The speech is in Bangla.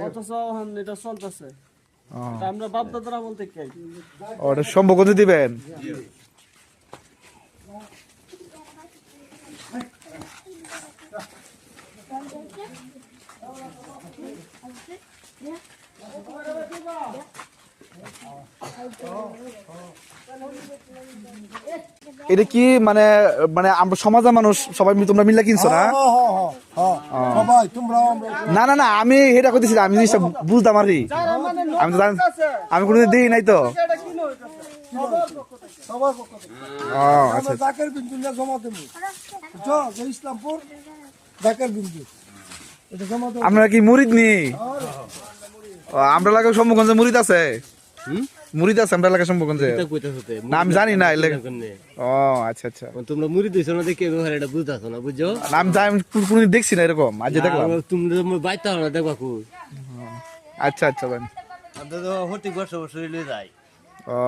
অথচ এটা চলতেছে, আমরা বাপ দাদারা বলতে কি ওটা সম্পর্ক দিবেন। এটা কি মানে মানে আমরা সমাজের মানুষ সবাই তোমরা মিলে কিনছো না? না না না আমি এটা করতেছি, আমি জিনিসটা বুঝতাম আর কি, আমি তো আমি কোনোদিন দিই নাই তো। আপনারা কি মুরিদ নি? আমরা এলাকায় সম্মুখগঞ্জে মুরিদ আছে, মুরিদ আছে আমরা এলাকায় সম্মুখগঞ্জে। না আমি জানি না। ও আচ্ছা আচ্ছা, তোমরা মুড়ি দিছো না দেখে এটা বুঝতেছো না, বুঝছো? আমি কোনোদিন দেখছি না এরকম, আজ দেখলাম। তুমি বাইতে হবে না, দেখবা খুব। আচ্ছা আচ্ছা ভাই, হতি বছর বছর যায়। ও